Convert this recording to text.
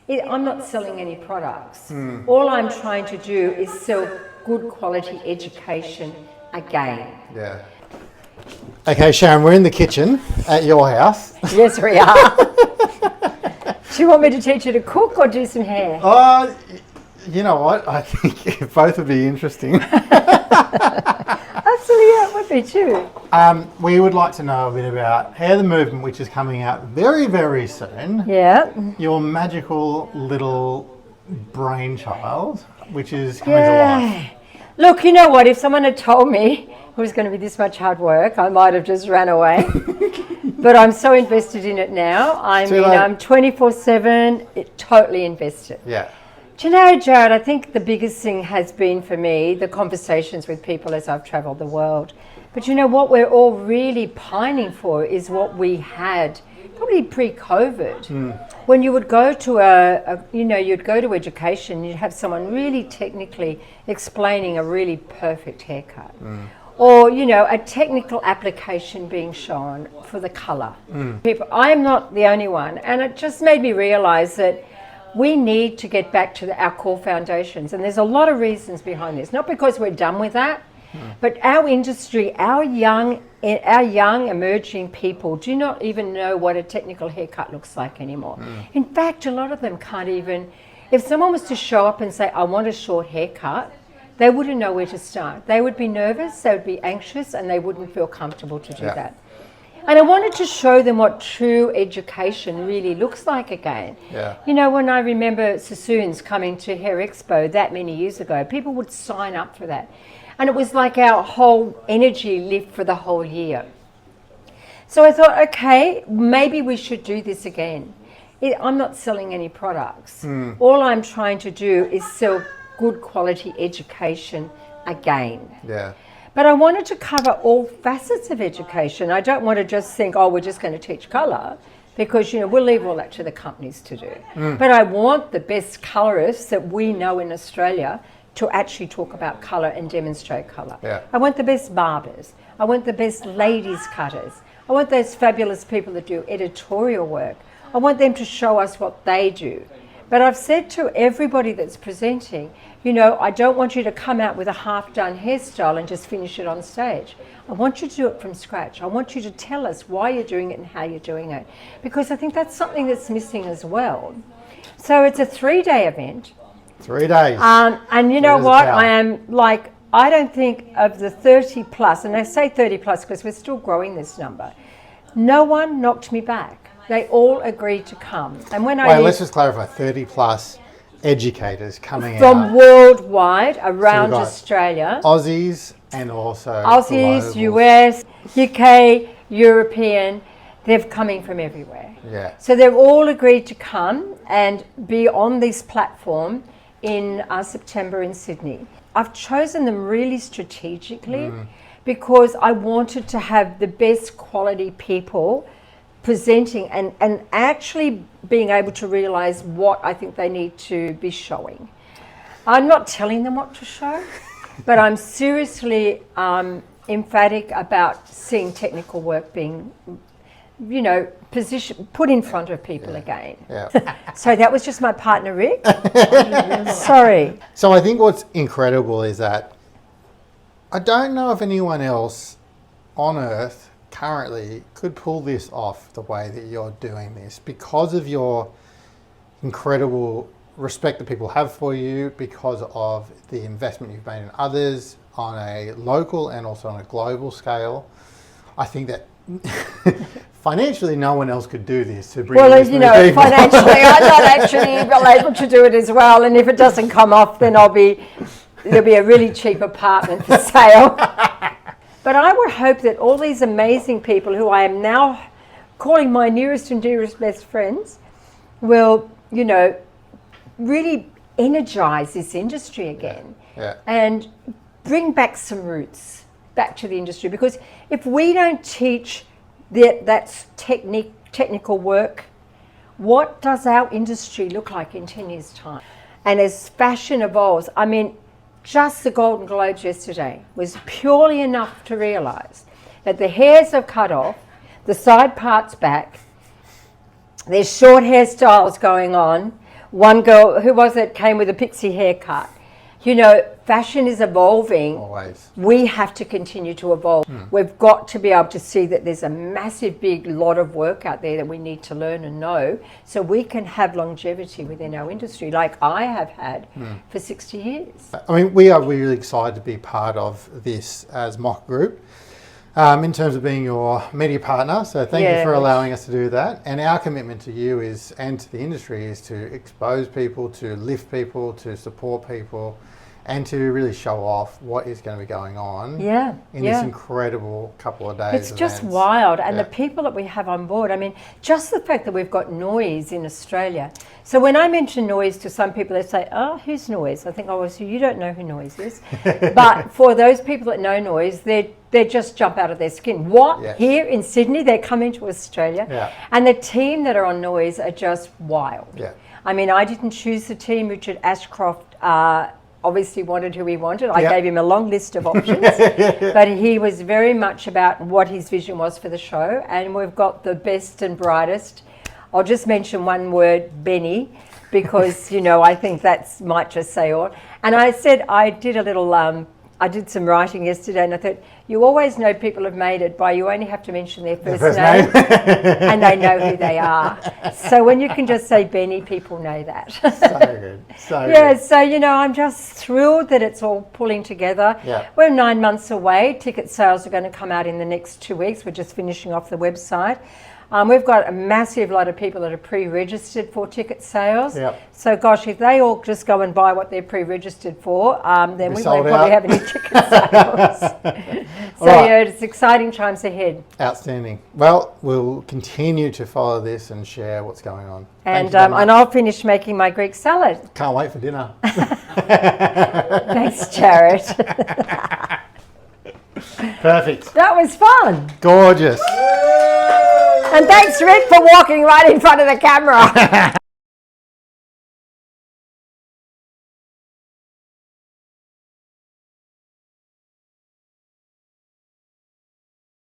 I'm not selling any products. All I'm trying to do is sell good quality education again. Yeah. Okay, Sharon, we're in the kitchen at your house. Yes, we are. Do you want me to teach you to cook or do some hair? You know what? I think both would be interesting. Absolutely, yeah, it would be too. We would like to know a bit about Hair the Movement, which is coming out very, very soon. Yeah. Your magical little brainchild, which is coming to life. Look, you know what? If someone had told me it was going to be this much hard work, I might have just ran away. But I'm so invested in it now. I'm 24/7, totally invested. Yeah. Do you know, Jarred, I think the biggest thing has been for me the conversations with people as I've travelled the world. But you know what we're all really pining for is what we had probably pre-COVID. When you would go to you'd go to education, you'd have someone really technically explaining a really perfect haircut. Or, a technical application being shown for the colour. I'm not the only one. And it just made me realise that we need to get back to our core foundations. And there's a lot of reasons behind this. Not because we're done with that, but our industry, our young emerging people do not even know what a technical haircut looks like anymore. In fact, a lot of them can't even, if someone was to show up and say, I want a short haircut, they wouldn't know where to start. They would be nervous, they would be anxious, and they wouldn't feel comfortable to do that. And I wanted to show them what true education really looks like again. When I remember Sassoons coming to Hair Expo that many years ago, people would sign up for that. And it was like our whole energy lift for the whole year. So I thought, okay, maybe we should do this again. I'm not selling any products. All I'm trying to do is sell good quality education again. But I wanted to cover all facets of education. I don't want to just think, we're just going to teach colour, because we'll leave all that to the companies to do. But I want the best colourists that we know in Australia to actually talk about colour and demonstrate colour. I want the best barbers. I want the best ladies cutters. I want those fabulous people that do editorial work. I want them to show us what they do. But I've said to everybody that's presenting, I don't want you to come out with a half-done hairstyle and just finish it on stage. I want you to do it from scratch. I want you to tell us why you're doing it and how you're doing it. Because I think that's something that's missing as well. So it's a 3-day event. 3 days. And you know what? I don't think of the 30 plus, and I say 30 plus because we're still growing this number. No one knocked me back. They all agreed to come. And when let's just clarify, 30 plus educators coming from worldwide around Australia. Aussies and also Aussies, globals. US, UK, European, they're coming from everywhere. So they've all agreed to come and be on this platform in September in Sydney. I've chosen them really strategically because I wanted to have the best quality people presenting and actually being able to realise what I think they need to be showing. I'm not telling them what to show, but I'm seriously emphatic about seeing technical work being, put in front of people again. So that was just my partner, Rick. Sorry. So I think what's incredible is that I don't know if anyone else on earth currently could pull this off the way that you're doing this, because of your incredible respect that people have for you, because of the investment you've made in others on a local and also on a global scale. I think that financially no one else could do this to bring this many people. Financially I'm not actually able to do it as well, and if it doesn't come off, then there'll be a really cheap apartment for sale. But I would hope that all these amazing people who I am now calling my nearest and dearest best friends will, really energise this industry again and bring back some roots back to the industry. Because if we don't teach that technical work, what does our industry look like in 10 years' time? And as fashion evolves, just the Golden Globes yesterday was purely enough to realise that the hairs are cut off, the side parts back, there's short hairstyles going on. one girl, who was it, came with a pixie haircut. You know, fashion is evolving. Always. We have to continue to evolve. We've got to be able to see that there's a massive, big lot of work out there that we need to learn and know so we can have longevity within our industry like I have had for 60 years. I mean, we are really excited to be part of this as MochaGroup in terms of being your media partner. So thank you for allowing us to do that. And our commitment to you is, and to the industry, is to expose people, to lift people, to support people, and to really show off what is going to be going on in this incredible couple of days. It's just wild. And the people that we have on board, I mean, just the fact that we've got Noise in Australia. So when I mention Noise to some people, they say, oh, who's Noise? I think, oh, so you don't know who Noise is. But for those people that know Noise, they just jump out of their skin. What? Yes. Here in Sydney, they're coming to Australia. Yeah. And the team that are on Noise are just wild. Yeah. I mean, I didn't choose the team. Richard Ashcroft obviously wanted who he wanted. I gave him a long list of options, but he was very much about what his vision was for the show. And we've got the best and brightest. I'll just mention one word, Benny, because, you know, I think that might just say all. And I said, I did a little, I did some writing yesterday, and I thought, you always know people have made it by you only have to mention their first name and they know who they are. So when you can just say Benny, people know that. So good. So good. So, you know, I'm just thrilled that it's all pulling together. Yeah. We're 9 months away. Ticket sales are going to come out in the next 2 weeks. We're just finishing off the website. We've got a massive lot of people that are pre-registered for ticket sales. Yep. So, gosh, if they all just go and buy what they're pre-registered for, then we won't probably have any ticket sales. So, yeah, it's exciting times ahead. Outstanding. Well, we'll continue to follow this and share what's going on. And I'll finish making my Greek salad. Can't wait for dinner. Thanks, Jarred. Perfect. That was fun. Gorgeous. And thanks, Rick, for walking right in front of the camera.